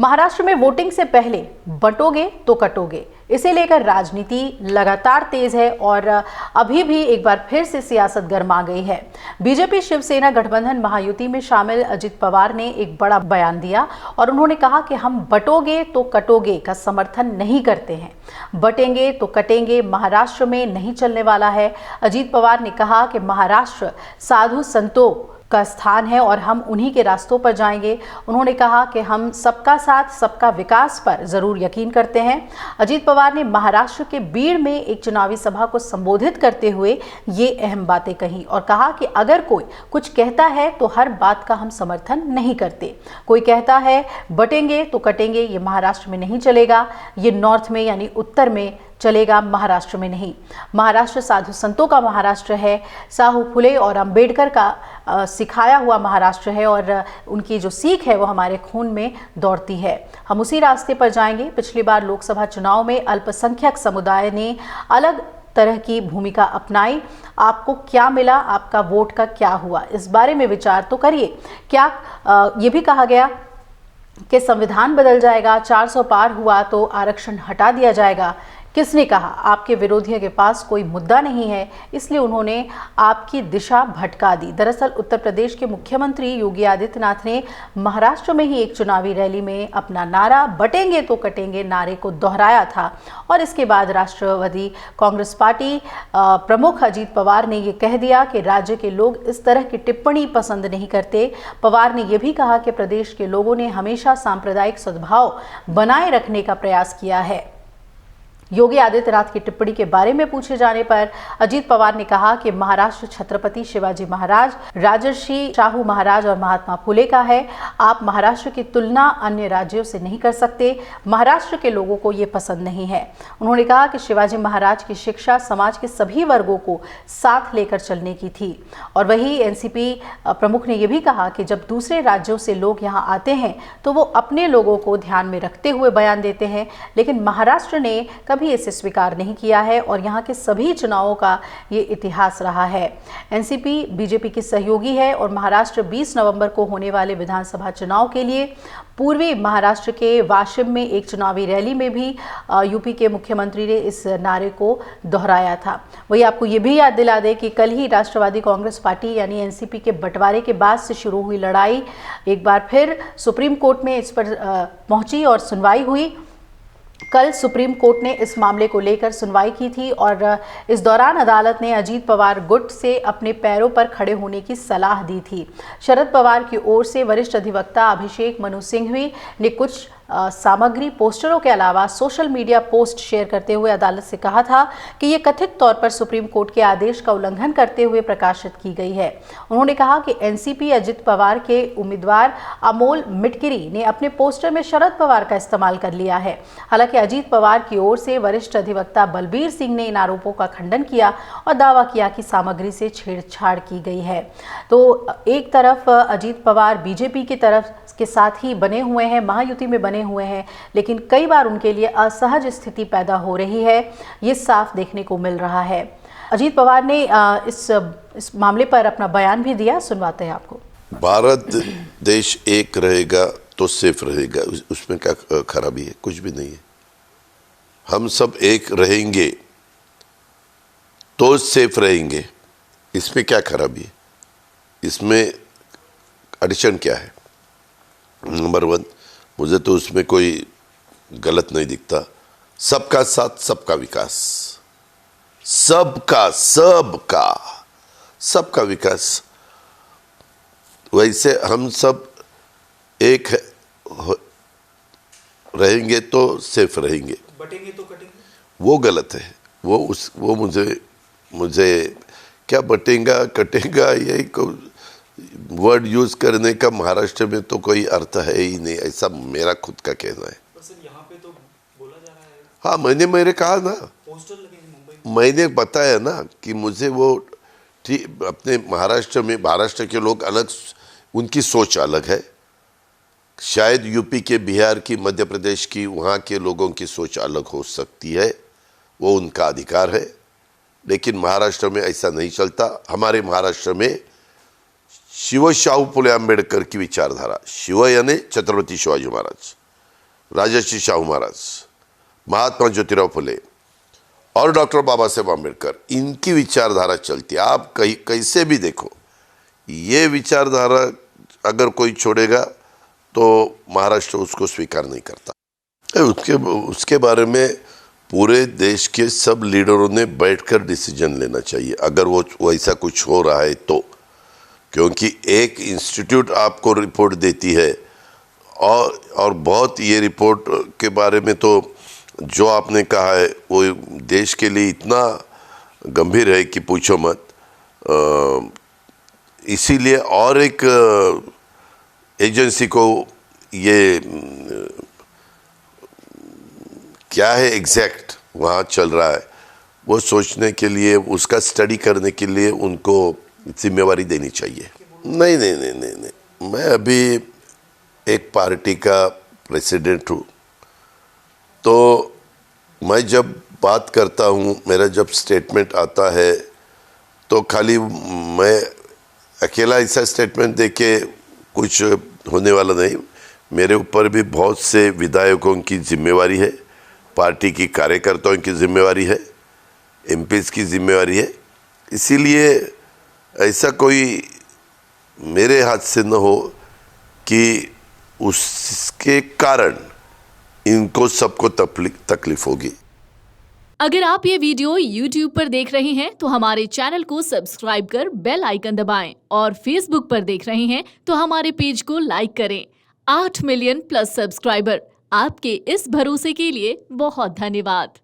महाराष्ट्र में वोटिंग से पहले बंटोगे तो कटोगे, इसे लेकर राजनीति लगातार तेज है और अभी भी एक बार फिर से सियासत गर्मा गई है। बीजेपी शिवसेना गठबंधन महायुति में शामिल अजित पवार ने एक बड़ा बयान दिया और उन्होंने कहा कि हम बंटोगे तो कटोगे का समर्थन नहीं करते हैं, बटेंगे तो कटेंगे महाराष्ट्र में नहीं चलने वाला है। अजित पवार ने कहा कि महाराष्ट्र साधु संतों का स्थान है और हम उन्हीं के रास्तों पर जाएंगे। उन्होंने कहा कि हम सबका साथ सबका विकास पर जरूर यकीन करते हैं। अजित पवार ने महाराष्ट्र के बीड़ में एक चुनावी सभा को संबोधित करते हुए ये अहम बातें कही और कहा कि अगर कोई कुछ कहता है तो हर बात का हम समर्थन नहीं करते। कोई कहता है बटेंगे तो कटेंगे, ये महाराष्ट्र में नहीं चलेगा, ये नॉर्थ में यानी उत्तर में चलेगा, महाराष्ट्र में नहीं। महाराष्ट्र साधु संतों का महाराष्ट्र है, साहू फुले और अंबेडकर का सिखाया हुआ महाराष्ट्र है और उनकी जो सीख है वो हमारे खून में दौड़ती है। हम उसी रास्ते पर जाएंगे। पिछली बार लोकसभा चुनाव में अल्पसंख्यक समुदाय ने अलग तरह की भूमिका अपनाई। आपको क्या मिला, आपका वोट का क्या हुआ, इस बारे में विचार तो करिए। क्या ये भी कहा गया कि संविधान बदल जाएगा, 400 पार हुआ तो आरक्षण हटा दिया जाएगा। किसने कहा? आपके विरोधियों के पास कोई मुद्दा नहीं है, इसलिए उन्होंने आपकी दिशा भटका दी। दरअसल उत्तर प्रदेश के मुख्यमंत्री योगी आदित्यनाथ ने महाराष्ट्र में ही एक चुनावी रैली में अपना नारा बटेंगे तो कटेंगे नारे को दोहराया था और इसके बाद राष्ट्रवादी कांग्रेस पार्टी प्रमुख अजित पवार ने ये कह दिया कि राज्य के लोग इस तरह की टिप्पणी पसंद नहीं करते। पवार ने यह भी कहा कि प्रदेश के लोगों ने हमेशा सांप्रदायिक सद्भाव बनाए रखने का प्रयास किया है। योगी आदित्यनाथ की टिप्पणी के बारे में पूछे जाने पर अजित पवार ने कहा कि महाराष्ट्र छत्रपति शिवाजी महाराज, राजर्षि शाहू महाराज और महात्मा फुले का है। आप महाराष्ट्र की तुलना अन्य राज्यों से नहीं कर सकते। महाराष्ट्र के लोगों को ये पसंद नहीं है। उन्होंने कहा कि शिवाजी महाराज की शिक्षा समाज के सभी वर्गों को साथ लेकर चलने की थी। और वही एनसीपी प्रमुख ने यह भी कहा कि जब दूसरे राज्यों से लोग यहाँ आते हैं तो वो अपने लोगों को ध्यान में रखते हुए बयान देते हैं, लेकिन महाराष्ट्र ने कभी इसे स्वीकार नहीं किया है और यहाँ के सभी चुनावों का ये इतिहास रहा है। एनसीपी बीजेपी की सहयोगी है और महाराष्ट्र 20 नवंबर को होने वाले विधानसभा चुनाव के लिए पूर्वी महाराष्ट्र के वाशिम में एक चुनावी रैली में भी यूपी के मुख्यमंत्री ने इस नारे को दोहराया था। वही आपको ये भी याद दिला दे कि कल ही राष्ट्रवादी कांग्रेस पार्टी यानी एनसीपी के बंटवारे के बाद से शुरू हुई लड़ाई एक बार फिर सुप्रीम कोर्ट में इस पर पहुंची और सुनवाई हुई। कल सुप्रीम कोर्ट ने इस मामले को लेकर सुनवाई की थी और इस दौरान अदालत ने अजीत पवार गुट से अपने पैरों पर खड़े होने की सलाह दी थी। शरद पवार की ओर से वरिष्ठ अधिवक्ता अभिषेक मनु सिंघवी ने कुछ सामग्री पोस्टरों के अलावा सोशल मीडिया पोस्ट शेयर करते हुए अदालत से कहा था कि ये कथित तौर पर सुप्रीम कोर्ट के आदेश का उल्लंघन करते हुए प्रकाशित की गई है। उन्होंने कहा कि एनसीपी अजित पवार के उम्मीदवार अमोल मिटकिरी ने अपने पोस्टर में शरद पवार का इस्तेमाल कर लिया है। हालांकि अजित पवार की ओर से वरिष्ठ अधिवक्ता बलबीर सिंह ने इन आरोपों का खंडन किया और दावा किया कि सामग्री से छेड़छाड़ की गई है। तो एक तरफ अजित पवार बीजेपी की तरफ के साथ ही बने हुए हैं, महायुति में बने हुए हैं, लेकिन कई बार उनके लिए असहज स्थिति पैदा हो रही है, ये साफ देखने को मिल रहा है। अजीत पवार ने इस मामले पर अपना बयान भी दिया, सुनवाते हैं आपको। भारत देश एक रहेगा तो सेफ रहेगा, उसमें क्या खराबी है? कुछ भी नहीं है। हम सब एक रहेंगे तो सेफ रहेंगे, इसमें क्या खराबी है? इसमें एडिशन क्या है? नंबर 1, मुझे तो उसमें कोई गलत नहीं दिखता। सबका साथ सबका विकास, सबका विकास। वैसे हम सब एक रहेंगे तो सेफ रहेंगे, बटेंगे तो कटेंगे वो गलत है। वो मुझे क्या बटेगा कटेगा, यही वर्ड यूज करने का महाराष्ट्र में तो कोई अर्थ है ही नहीं, ऐसा मेरा खुद का कहना है। सर यहाँ पे तो बोला जा रहा है। हाँ, मैंने कहा ना, पोस्टर लगे हैं मुंबई। मैंने बताया ना कि मुझे वो ठीक अपने महाराष्ट्र के लोग अलग, उनकी सोच अलग है। शायद यूपी के, बिहार की, मध्य प्रदेश की, वहाँ के लोगों की सोच अलग हो सकती है, वो उनका अधिकार है। लेकिन महाराष्ट्र में ऐसा नहीं चलता। हमारे महाराष्ट्र में शिव शाहू फुले आंबेडकर की विचारधारा, शिव यानी छत्रपति शिवाजी महाराज, राजर्षि शाहू महाराज, महात्मा ज्योतिराव फुले और डॉक्टर बाबा साहेब आम्बेडकर, इनकी विचारधारा चलती है। आप कैसे भी देखो, ये विचारधारा अगर कोई छोड़ेगा तो महाराष्ट्र उसको स्वीकार नहीं करता। उसके बारे में पूरे देश के सब लीडरों ने बैठकर डिसीजन लेना चाहिए अगर वो ऐसा कुछ हो रहा है तो, क्योंकि एक इंस्टीट्यूट आपको रिपोर्ट देती है और बहुत ये रिपोर्ट के बारे में तो जो आपने कहा है वो देश के लिए इतना गंभीर है कि पूछो मत। इसीलिए और एक एजेंसी को ये क्या है एग्जैक्ट वहाँ चल रहा है वो सोचने के लिए, उसका स्टडी करने के लिए उनको जिम्मेवारी देनी चाहिए। नहीं, मैं अभी एक पार्टी का प्रेसिडेंट हूँ, तो मैं जब बात करता हूँ, मेरा जब स्टेटमेंट आता है तो खाली मैं अकेला ऐसा स्टेटमेंट दे के कुछ होने वाला नहीं। मेरे ऊपर भी बहुत से विधायकों की जिम्मेवारी है, पार्टी की कार्यकर्ताओं की जिम्मेवारी है, एमपीज की जिम्मेवारी है। इसीलिए ऐसा कोई मेरे हाथ से न हो कि उसके कारण इनको सबको तकलीफ होगी। अगर आप ये वीडियो YouTube पर देख रहे हैं तो हमारे चैनल को सब्सक्राइब कर बेल आइकन दबाएं और Facebook पर देख रहे हैं तो हमारे पेज को लाइक करें। 8 मिलियन प्लस सब्सक्राइबर, आपके इस भरोसे के लिए बहुत धन्यवाद।